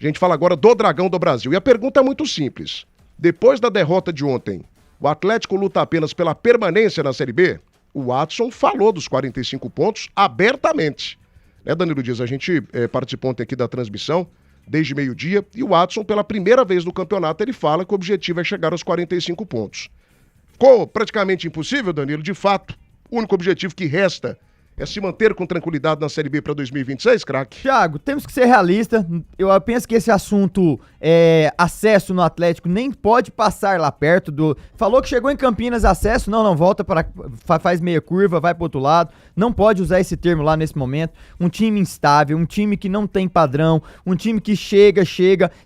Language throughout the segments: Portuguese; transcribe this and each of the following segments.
A gente fala agora do Dragão do Brasil. E a pergunta é muito simples. Depois da derrota de ontem, o Atlético luta apenas pela permanência na Série B? O Watson falou dos 45 pontos abertamente. Né, Danilo Dias? A gente participou ontem aqui da transmissão, desde meio-dia, e o Watson, pela primeira vez no campeonato, ele fala que o objetivo é chegar aos 45 pontos. Ficou praticamente impossível, Danilo? De fato, o único objetivo que resta é se manter com tranquilidade na Série B para 2026, craque? Thiago, temos que ser realistas. Eu penso que esse assunto, acesso no Atlético, nem pode passar lá perto do... Falou que chegou em Campinas, acesso, não, volta para... faz meia curva, vai pro outro lado. Não pode usar esse termo lá nesse momento. Um time instável, um time que não tem padrão, um time que chega,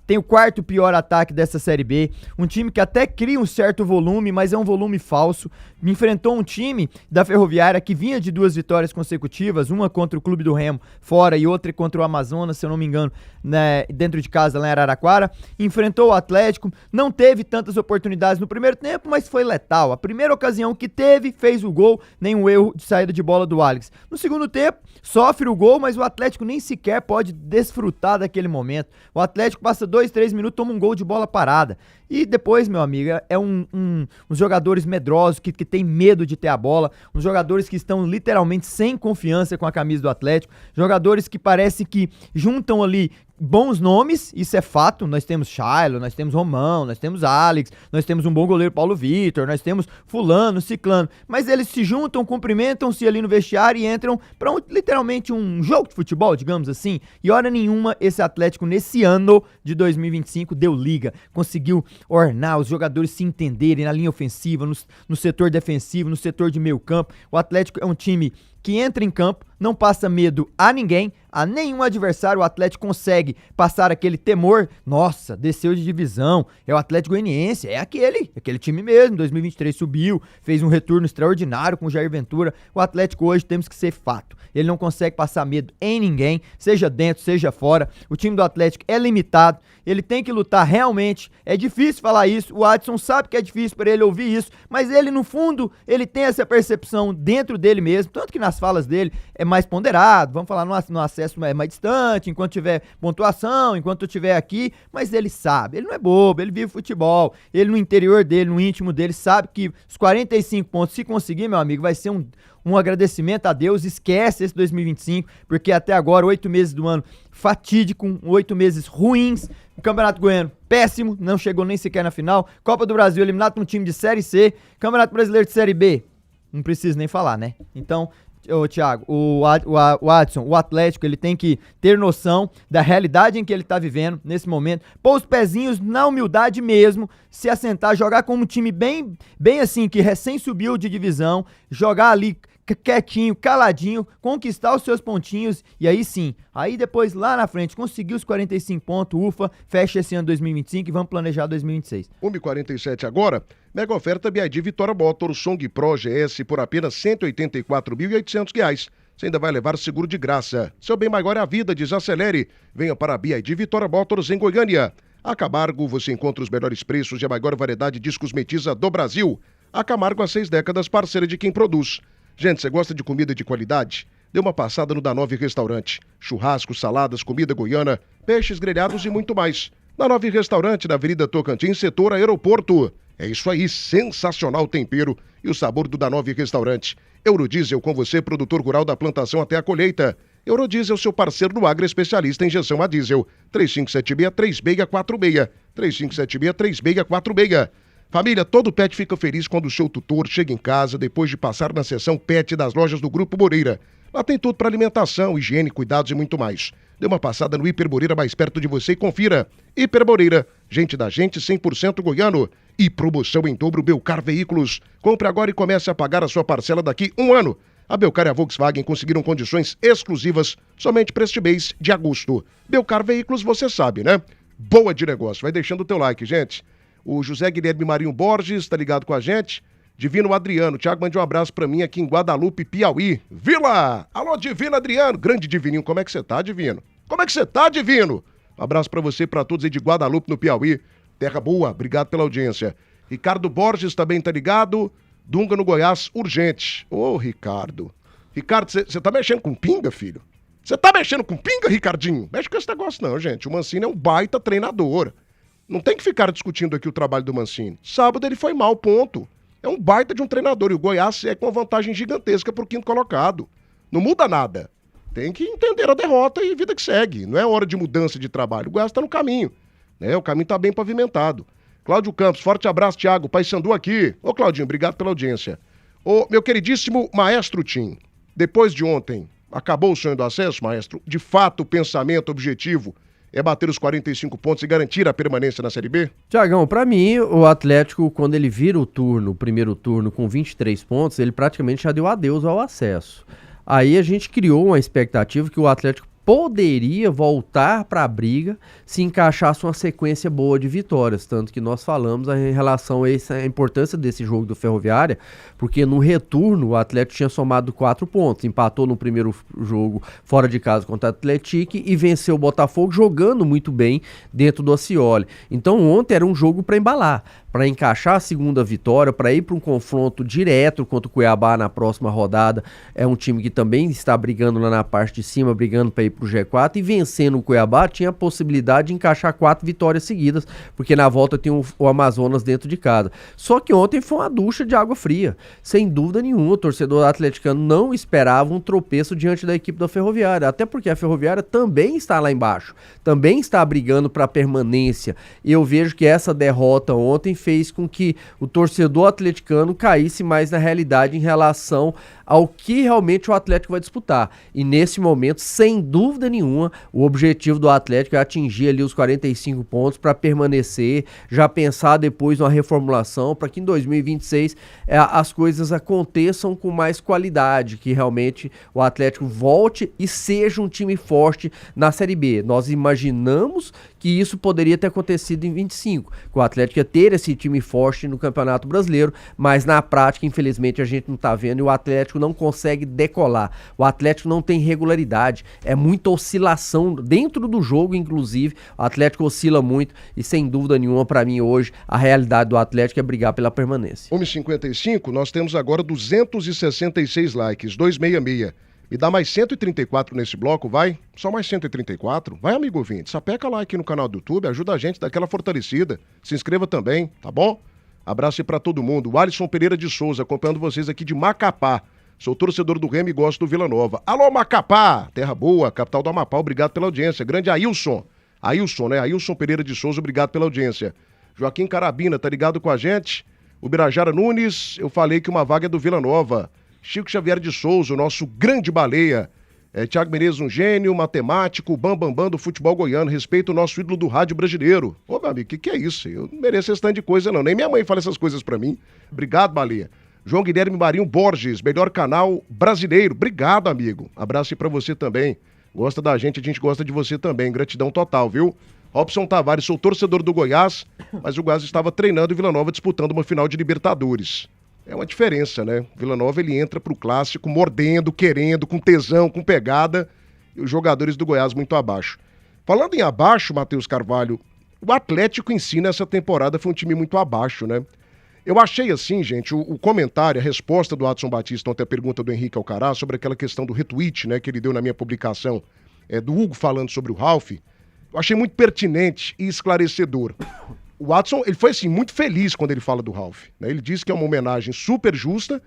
tem o quarto pior ataque dessa Série B, um time que até cria um certo volume, mas é um volume falso. Enfrentou um time da Ferroviária que vinha de 2 vitórias consecutivas, uma contra o Clube do Remo fora e outra contra o Amazonas, se eu não me engano, né, dentro de casa lá em Araraquara. Enfrentou o Atlético, não teve tantas oportunidades no primeiro tempo, mas foi letal. A primeira ocasião que teve, fez o gol, nenhum erro de saída de bola do Alex. No segundo tempo, sofre o gol, mas o Atlético nem sequer pode desfrutar daquele momento. O Atlético passa 2-3 minutos, toma um gol de bola parada. E depois, meu amigo, uns jogadores medrosos que tem medo de ter a bola, uns jogadores que estão literalmente sem confiança com a camisa do Atlético, jogadores que parece que juntam ali bons nomes, isso é fato. Nós temos Shailo, nós temos Romão, nós temos Alex, nós temos um bom goleiro Paulo Vitor, nós temos fulano, ciclano, mas eles se juntam, cumprimentam-se ali no vestiário e entram para literalmente um jogo de futebol, digamos assim. E hora nenhuma esse Atlético nesse ano de 2025 deu liga, conseguiu ornar os jogadores se entenderem na linha ofensiva, no setor defensivo, no setor de meio campo. O Atlético é um time que entra em campo, não passa medo a ninguém, a nenhum adversário. O Atlético consegue passar aquele temor. Nossa, desceu de divisão, é o Atlético Goianiense, é aquele time mesmo. 2023 subiu, fez um retorno extraordinário com o Jair Ventura. O Atlético hoje, temos que ser fato, ele não consegue passar medo em ninguém, seja dentro, seja fora. O time do Atlético é limitado, ele tem que lutar realmente. É difícil falar isso, o Adson sabe que é difícil para ele ouvir isso, mas ele no fundo, ele tem essa percepção dentro dele mesmo, tanto que nas falas dele é mais ponderado, vamos falar no acesso mais distante, enquanto tiver pontuação, enquanto eu estiver aqui, mas ele sabe, ele não é bobo, ele vive futebol, ele no interior dele, no íntimo dele, sabe que os 45 pontos, se conseguir, meu amigo, vai ser um agradecimento a Deus. Esquece esse 2025, porque até agora, 8 meses do ano fatídico, 8 meses ruins. O Campeonato Goiano, péssimo, não chegou nem sequer na final. Copa do Brasil, eliminado por um time de Série C. Campeonato Brasileiro de Série B, não preciso nem falar, né? Então, Thiago, o Adson, o Atlético, ele tem que ter noção da realidade em que ele tá vivendo nesse momento, pôr os pezinhos na humildade mesmo, se assentar, jogar como um time bem assim, que recém subiu de divisão, jogar ali quietinho, caladinho, conquistar os seus pontinhos, e aí sim, aí depois lá na frente, conseguir os 45 pontos, ufa, fecha esse ano 2025 e vamos planejar 2026. 1h47 agora, mega oferta BYD Vitória Motors, Song Pro GS por apenas R$ 184.800. Você ainda vai levar seguro de graça. Seu bem maior é a vida, desacelere. Venha para a BYD Vitória Motors em Goiânia. A Camargo, você encontra os melhores preços e a maior variedade de discos Metiza do Brasil. A Camargo há 6 décadas, parceira de quem produz. Gente, você gosta de comida de qualidade? Dê uma passada no Danove Restaurante. Churrasco, saladas, comida goiana, peixes grelhados e muito mais. Danove Restaurante, na Avenida Tocantins, setor aeroporto. É isso aí, sensacional tempero e o sabor do Danove Restaurante. Eurodiesel com você, produtor rural da plantação até a colheita. Eurodiesel, seu parceiro no agro, especialista em injeção a diesel. 3576-3646. 3576-3646. Família, todo pet fica feliz quando o seu tutor chega em casa depois de passar na seção pet das lojas do Grupo Moreira. Lá tem tudo para alimentação, higiene, cuidados e muito mais. Dê uma passada no Hiper Moreira mais perto de você e confira. Hiper Moreira, gente da gente, 100% goiano. E promoção em dobro Belcar Veículos. Compre agora e comece a pagar a sua parcela daqui 1 ano. A Belcar e a Volkswagen conseguiram condições exclusivas somente para este mês de agosto. Belcar Veículos, você sabe, né? Boa de negócio. Vai deixando o teu like, gente. O José Guilherme Marinho Borges tá ligado com a gente. Divino Adriano, Thiago, mande um abraço pra mim aqui em Guadalupe, Piauí. Vila! Alô, Divino Adriano, grande Divininho, como é que você tá, Divino? Como é que você tá, Divino? Um abraço pra você e pra todos aí de Guadalupe, no Piauí. Terra boa, obrigado pela audiência. Ricardo Borges também tá ligado. Dunga no Goiás, urgente. Ô, Ricardo. Ricardo, você tá mexendo com pinga, filho? Você tá mexendo com pinga, Ricardinho? Mexe com esse negócio não, gente. O Mancini é um baita treinador. Não tem que ficar discutindo aqui o trabalho do Mancini. Sábado ele foi mal, ponto. É um baita de um treinador. E o Goiás é com uma vantagem gigantesca pro quinto colocado. Não muda nada. Tem que entender a derrota e vida que segue. Não é hora de mudança de trabalho. O Goiás tá no caminho. Né? O caminho tá bem pavimentado. Cláudio Campos, forte abraço, Thiago. Paysandu aqui. Ô, Claudinho, obrigado pela audiência. Ô, meu queridíssimo Maestro Tim, depois de ontem, acabou o sonho do acesso, Maestro? De fato, o pensamento, objetivo é bater os 45 pontos e garantir a permanência na Série B? Tiagão, pra mim, o Atlético, quando ele vira o primeiro turno com 23 pontos, ele praticamente já deu adeus ao acesso. Aí a gente criou uma expectativa que o Atlético poderia voltar para a briga se encaixasse uma sequência boa de vitórias, tanto que nós falamos em relação a essa importância desse jogo do Ferroviária, porque no retorno o Atlético tinha somado 4 pontos, empatou no primeiro jogo fora de casa contra o Atlético e venceu o Botafogo jogando muito bem dentro do Osceola. Então ontem era um jogo para embalar, para encaixar a segunda vitória, para ir para um confronto direto contra o Cuiabá na próxima rodada. É um time que também está brigando lá na parte de cima, brigando para ir para o G4, e vencendo o Cuiabá tinha a possibilidade de encaixar 4 vitórias seguidas, porque na volta tem o Amazonas dentro de casa. Só que ontem foi uma ducha de água fria, sem dúvida nenhuma. O torcedor atleticano não esperava um tropeço diante da equipe da Ferroviária, até porque a Ferroviária também está lá embaixo, também está brigando para a permanência, e eu vejo que essa derrota ontem fez com que o torcedor atleticano caísse mais na realidade em relação ao que realmente o Atlético vai disputar. E nesse momento, sem dúvida nenhuma, o objetivo do Atlético é atingir ali os 45 pontos para permanecer, já pensar depois numa reformulação, para que em 2026 as coisas aconteçam com mais qualidade, que realmente o Atlético volte e seja um time forte na Série B. Nós imaginamos que isso poderia ter acontecido em 25, que o Atlético ia ter esse time forte no Campeonato Brasileiro, mas na prática, infelizmente, a gente não tá vendo e o Atlético não consegue decolar. O Atlético não tem regularidade, é muita oscilação dentro do jogo, inclusive. O Atlético oscila muito e, sem dúvida nenhuma, para mim hoje, a realidade do Atlético é brigar pela permanência. 1h55, nós temos agora 266 likes, 266. Me dá mais 134 nesse bloco, vai? Só mais 134? Vai, amigo ouvinte, sapeca lá aqui no canal do YouTube, ajuda a gente daquela fortalecida. Se inscreva também, tá bom? Abraço aí pra todo mundo. O Alisson Pereira de Souza, acompanhando vocês aqui de Macapá. Sou torcedor do Remo e gosto do Vila Nova. Alô, Macapá! Terra boa, capital do Amapá, obrigado pela audiência. Grande Ailson. Ailson, né? Ailson Pereira de Souza, obrigado pela audiência. Joaquim Carabina, tá ligado com a gente? O Birajara Nunes, eu falei que uma vaga é do Vila Nova. Chico Xavier de Souza, o nosso grande baleia. Thiago Menezes, um gênio, matemático, bambambam do futebol goiano. Respeita o nosso ídolo do rádio brasileiro. Ô, meu amigo, que é isso? Eu não mereço esse tanto de coisa, não. Nem minha mãe fala essas coisas pra mim. Obrigado, baleia. João Guilherme Marinho Borges, melhor canal brasileiro. Obrigado, amigo. Abraço aí pra você também. Gosta da gente, a gente gosta de você também. Gratidão total, viu? Robson Tavares, sou torcedor do Goiás, mas o Goiás estava treinando e Vila Nova disputando uma final de Libertadores. É uma diferença, né? Vila Nova, ele entra pro clássico mordendo, querendo, com tesão, com pegada, e os jogadores do Goiás muito abaixo. Falando em abaixo, Matheus Carvalho, o Atlético em si nessa temporada foi um time muito abaixo, né? Eu achei assim, gente, o comentário, a resposta do Adson Batista ontem à pergunta do Henrique Alcaraz sobre aquela questão do retweet, né, que ele deu na minha publicação, do Hugo falando sobre o Ralf, eu achei muito pertinente e esclarecedor. O Adson, ele foi assim, muito feliz quando ele fala do Ralf, né? Ele disse que é uma homenagem super justa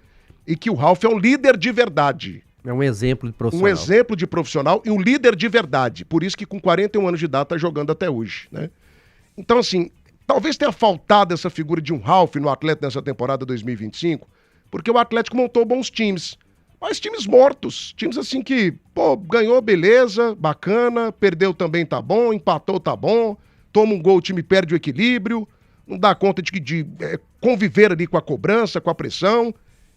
e que o Ralf é um líder de verdade. É um exemplo de profissional. Um exemplo de profissional e um líder de verdade. Por isso que com 41 anos de idade tá jogando até hoje, né? Então, assim, talvez tenha faltado essa figura de um Ralf no Atlético nessa temporada 2025, porque o Atlético montou bons times, mas times mortos, times assim que, pô, ganhou, beleza, bacana, perdeu também, tá bom, empatou, tá bom, toma um gol, o time perde o equilíbrio, não dá conta de conviver ali com a cobrança, com a pressão.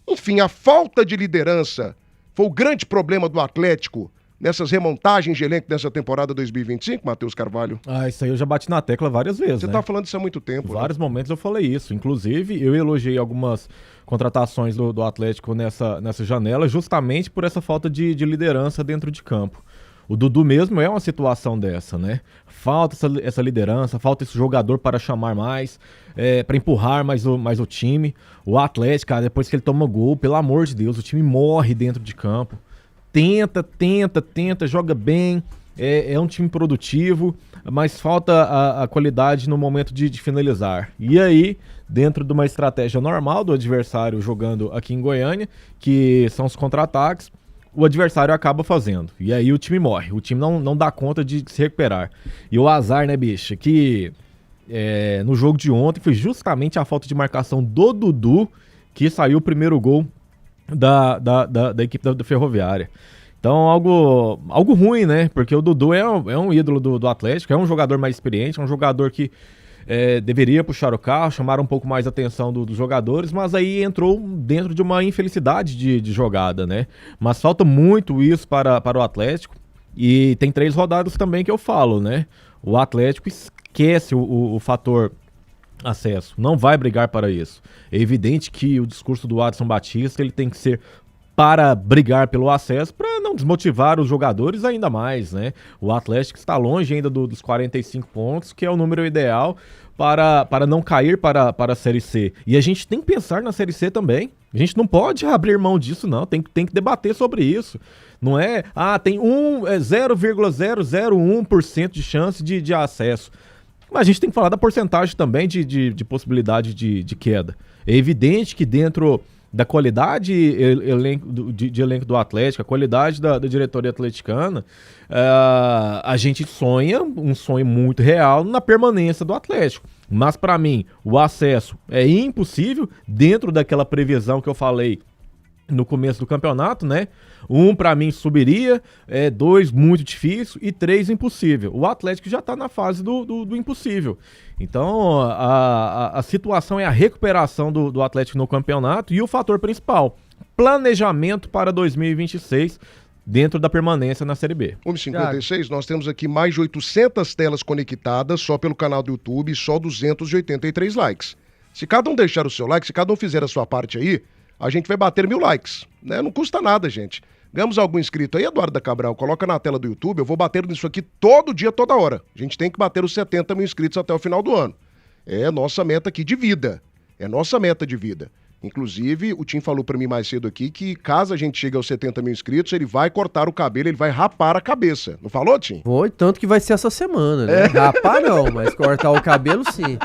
Enfim, a falta de liderança foi o grande problema do Atlético nessas remontagens de elenco dessa temporada 2025, Matheus Carvalho. Isso aí eu já bati na tecla várias vezes, Você tá falando isso há muito tempo, vários momentos eu falei isso. Inclusive, eu elogiei algumas contratações do Atlético nessa janela justamente por essa falta de liderança dentro de campo. O Dudu mesmo é uma situação dessa, né? Falta essa liderança, falta esse jogador para chamar mais, para empurrar mais o time. O Atlético, cara, depois que ele toma gol, pelo amor de Deus, o time morre dentro de campo. tenta, joga bem, é um time produtivo, mas falta a qualidade no momento de finalizar. E aí, dentro de uma estratégia normal do adversário jogando aqui em Goiânia, que são os contra-ataques, o adversário acaba fazendo. E aí o time morre, o time não dá conta de se recuperar. E o azar, né, bicho, que no jogo de ontem foi justamente a falta de marcação do Dudu que saiu o primeiro gol da equipe da Ferroviária. Então, algo ruim, né? Porque o Dudu é um ídolo do Atlético, é um jogador mais experiente, é um jogador que deveria puxar o carro, chamar um pouco mais a atenção dos jogadores, mas aí entrou dentro de uma infelicidade de jogada, né? Mas falta muito isso para o Atlético, e tem 3 rodadas também que eu falo, né? O Atlético esquece o fator acesso, não vai brigar para isso. É evidente que o discurso do Adson Batista ele tem que ser para brigar pelo acesso, para não desmotivar os jogadores ainda mais, né? O Atlético está longe ainda dos 45 pontos, que é o número ideal para não cair para a Série C. E a gente tem que pensar na Série C também. A gente não pode abrir mão disso, não. Tem que debater sobre isso. Não é, tem 0,001% de chance de acesso. Mas a gente tem que falar da porcentagem também de possibilidade de queda. É evidente que dentro da qualidade de elenco do Atlético, a qualidade da diretoria atleticana, a gente sonha, um sonho muito real, na permanência do Atlético. Mas para mim, o acesso é impossível dentro daquela previsão que eu falei no começo do campeonato, né? 1 para mim subiria, 2 muito difícil e 3 impossível. O Atlético já tá na fase do impossível. Então a situação é a recuperação do Atlético no campeonato e o fator principal, planejamento para 2026 dentro da permanência na Série B. 1h56, nós temos aqui mais de 800 telas conectadas só pelo canal do YouTube e só 283 likes. Se cada um deixar o seu like, se cada um fizer a sua parte aí, a gente vai bater 1000 likes, né? Não custa nada, gente. Ganhamos algum inscrito aí, Eduardo da Cabral, coloca na tela do YouTube, eu vou bater nisso aqui todo dia, toda hora. A gente tem que bater os 70 mil inscritos até o final do ano. É nossa meta aqui de vida. É nossa meta de vida. Inclusive, o Tim falou pra mim mais cedo aqui que caso a gente chegue aos 70 mil inscritos, ele vai cortar o cabelo, ele vai rapar a cabeça. Não falou, Tim? Foi, tanto que vai ser essa semana, né? Rapar não, mas cortar o cabelo sim.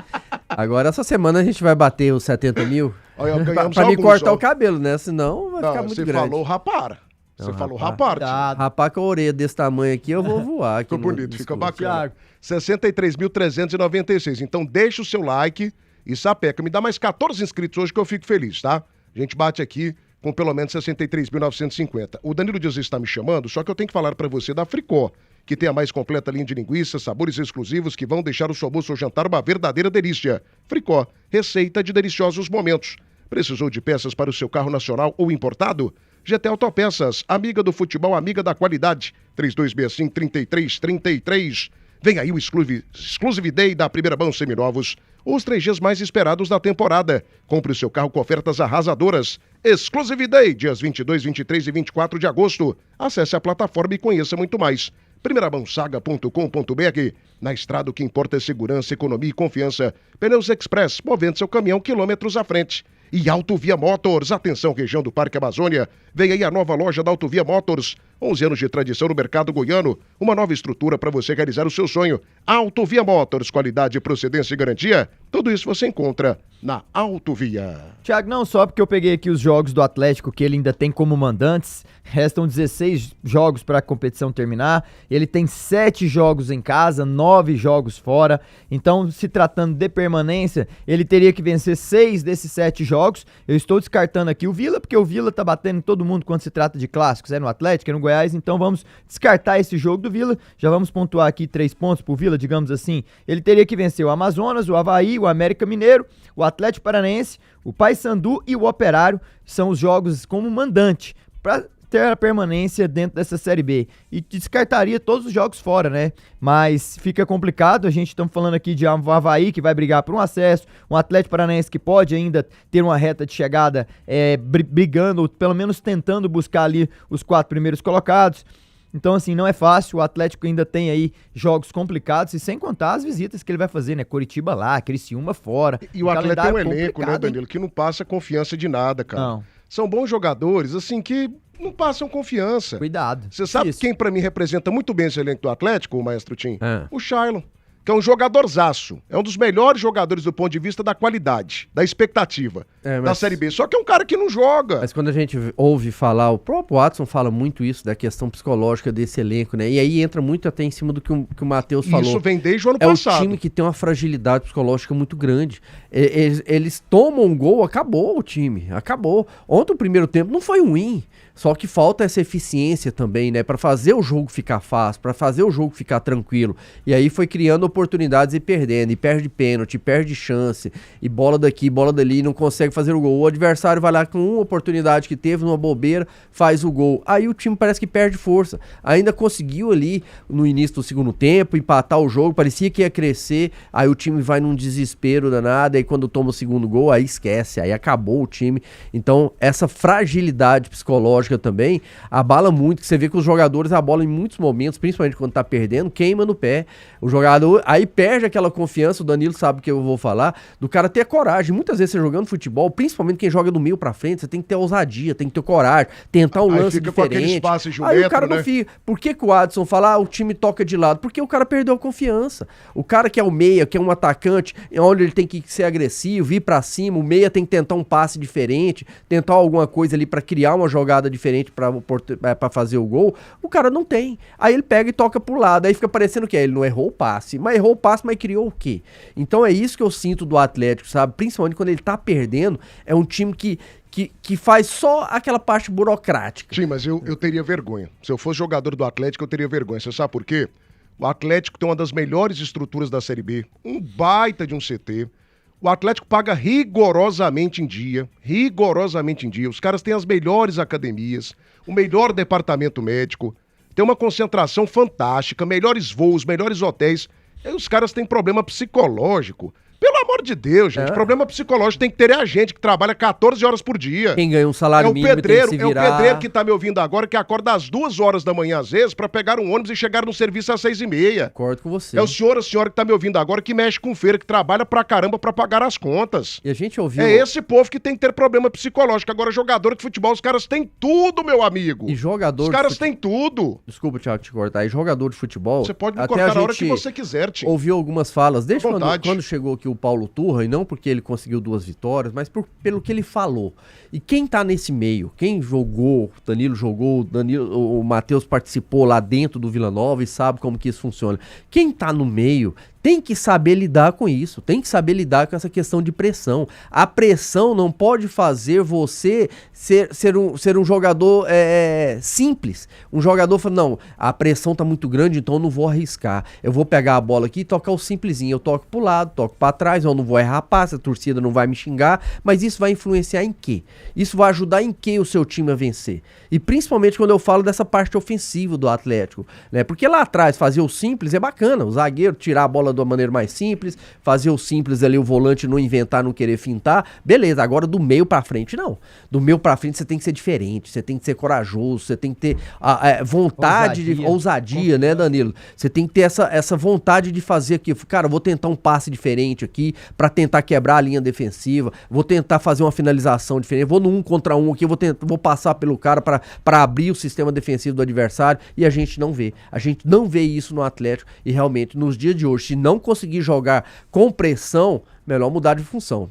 Agora essa semana a gente vai bater os 70 mil. Olha, pra me cortar o cabelo, né? Senão vai ficar muito grande. Você falou rapar. Você falou rapar. Rapar com a orelha desse tamanho aqui, eu vou voar. Ficou bonito, fica bacana. 63.396. Então deixa o seu like e sapeca. Me dá mais 14 inscritos hoje que eu fico feliz, tá? A gente bate aqui com pelo menos 63.950. O Danilo Dias está me chamando, só que eu tenho que falar pra você da Fricó, que tem a mais completa linha de linguiças, sabores exclusivos que vão deixar o seu almoço ou jantar uma verdadeira delícia. Fricó, receita de deliciosos momentos. Precisou de peças para o seu carro nacional ou importado? GT Autopeças, amiga do futebol, amiga da qualidade. 3265-3333. Vem aí o Exclusive Day da Primeira Mão Seminovos. Os 3 dias mais esperados da temporada. Compre o seu carro com ofertas arrasadoras. Exclusive Day, dias 22, 23 e 24 de agosto. Acesse a plataforma e conheça muito mais. primeirabanssaga.com.br. Na estrada o que importa é segurança, economia e confiança. Pneus Express, movendo seu caminhão quilômetros à frente. E Autovia Motors, atenção região do Parque Amazônia, vem aí a nova loja da Autovia Motors, 11 anos de tradição no mercado goiano, uma nova estrutura para você realizar o seu sonho. Autovia Motors, qualidade, procedência e garantia, tudo isso você encontra na Autovia. Thiago, não só porque eu peguei aqui os jogos do Atlético que ele ainda tem como mandantes, restam 16 jogos para a competição terminar, ele tem 7 jogos em casa, 9 jogos fora, então se tratando de permanência, ele teria que vencer 6 desses 7 jogos. Eu estou descartando aqui o Vila, porque o Vila tá batendo em todo mundo quando se trata de clássicos, no Atlético, no Goiás, então vamos descartar esse jogo do Vila, já vamos pontuar aqui 3 pontos pro Vila, digamos assim. Ele teria que vencer o Amazonas, o Avaí, o América Mineiro, o Atlético Paranaense, o Paysandu e o Operário, são os jogos como mandante, para ter a permanência dentro dessa Série B. E descartaria todos os jogos fora, né? Mas fica complicado, a gente estamos falando aqui de um Avaí que vai brigar por um acesso, um Atlético Paranaense que pode ainda ter uma reta de chegada brigando, ou pelo menos tentando buscar ali os 4 primeiros colocados. Então, assim, não é fácil, o Atlético ainda tem aí jogos complicados, e sem contar as visitas que ele vai fazer, né? Curitiba lá, Criciúma fora. E o Atlético tem um elenco, né, Danilo, que não passa confiança de nada, cara. Não. São bons jogadores, assim, que não passam confiança. Cuidado. Você sabe Isso. quem pra mim representa muito bem esse elenco do Atlético, o Maestro Tim? É. O Shailon, que é um jogadorzaço. É um dos melhores jogadores do ponto de vista da qualidade, da expectativa da Série B. Só que é um cara que não joga. Mas quando a gente ouve falar, o próprio Watson fala muito isso, da questão psicológica desse elenco, né? E aí entra muito até em cima do que o Matheus falou. Isso vem desde o ano É passado. o time que tem uma fragilidade psicológica muito grande. Eles tomam um gol, acabou o time, acabou. Ontem o primeiro tempo não foi ruim, só que falta essa eficiência também, né? Pra fazer o jogo ficar fácil, pra fazer o jogo ficar tranquilo. E aí foi criando oportunidades e perdendo, e perde pênalti, perde chance, e bola daqui, bola dali, não consegue fazer o gol. O adversário vai lá com uma oportunidade que teve, numa bobeira, faz o gol. Aí o time parece que perde força. Ainda conseguiu ali, no início do segundo tempo, empatar o jogo, parecia que ia crescer, aí o time vai num desespero danado, aí quando toma o segundo gol, aí esquece, aí acabou o time. Então, essa fragilidade psicológica também abala muito, que você vê que os jogadores, a bola em muitos momentos, principalmente quando tá perdendo, queima no pé. O jogador aí perde aquela confiança, o Danilo sabe o que eu vou falar, do cara ter coragem. Muitas vezes você jogando futebol, principalmente quem joga do meio pra frente, você tem que ter ousadia, tem que ter coragem, tentar um Aí fica lance com diferente. aqueles passes de um Aí metro, o cara né? não fica. Por que o Adson fala, o time toca de lado? Porque o cara perdeu a confiança. O cara que é o meia, que é um atacante, onde ele tem que ser agressivo, ir pra cima, o meia tem que tentar um passe diferente, tentar alguma coisa ali pra criar uma jogada diferente pra fazer o gol, o cara não tem. Aí ele pega e toca pro lado, aí fica parecendo que ele não errou o passe, mas errou o passe, mas criou o quê? Então é isso que eu sinto do Atlético, sabe? Principalmente quando ele tá perdendo, é um time que faz só aquela parte burocrática. Sim, mas eu teria vergonha. Se eu fosse jogador do Atlético, eu teria vergonha. Você sabe por quê? O Atlético tem uma das melhores estruturas da Série B, um baita de um CT. O Atlético paga rigorosamente em dia, rigorosamente em dia. Os caras têm as melhores academias, o melhor departamento médico, tem uma concentração fantástica, melhores voos, melhores hotéis. E os caras têm problema psicológico. Pelo amor de Deus, gente. Problema psicológico tem que ter a gente que trabalha 14 horas por dia. Quem ganha um salário mínimo tem que se virar. É o pedreiro que tá me ouvindo agora, que acorda às 2 horas da manhã, às vezes, pra pegar um ônibus e chegar no serviço às 6h30. Concordo com você. É o senhor, a senhora que tá me ouvindo agora, que mexe com feira, que trabalha pra caramba pra pagar as contas. E a gente ouviu... É esse povo que tem que ter problema psicológico. Agora, jogador de futebol, os caras têm tudo, meu amigo. E jogador... Os caras têm tudo. Desculpa, Thiago, te cortar. E jogador de futebol... Você pode me até cortar a na hora gente que você quiser, Tim. ouviu algumas falas, desde À vontade. quando chegou aqui o Paulo Turra, e não porque ele conseguiu 2 vitórias, mas pelo que ele falou. E quem tá nesse meio, quem jogou, o Danilo jogou, o Matheus participou lá dentro do Vila Nova e sabe como que isso funciona. Quem tá no meio tem que saber lidar com isso, tem que saber lidar com essa questão de pressão. A pressão não pode fazer você ser um jogador simples. Um jogador fala, não, a pressão tá muito grande, então eu não vou arriscar. Eu vou pegar a bola aqui e tocar o simplesinho. Eu toco pro lado, toco pra trás, eu não vou errar passe, a torcida não vai me xingar, mas isso vai influenciar em quê? Isso vai ajudar em quê o seu time a vencer? E principalmente quando eu falo dessa parte ofensiva do Atlético, né? Porque lá atrás fazer o simples é bacana, o zagueiro tirar a bola de uma maneira mais simples, fazer o simples ali, o volante não inventar, não querer fintar, beleza, agora do meio pra frente não. Do meio pra frente você tem que ser diferente, você tem que ser corajoso, você tem que ter vontade, ousadia, né, Danilo? Você tem que ter essa vontade de fazer aqui, cara, eu vou tentar um passe diferente aqui, pra tentar quebrar a linha defensiva, vou tentar fazer uma finalização diferente, vou no 1 contra 1 aqui, vou passar pelo cara pra abrir o sistema defensivo do adversário, e a gente não vê. A gente não vê isso no Atlético, e realmente, nos dias de hoje, se não conseguir jogar com pressão, melhor mudar de função.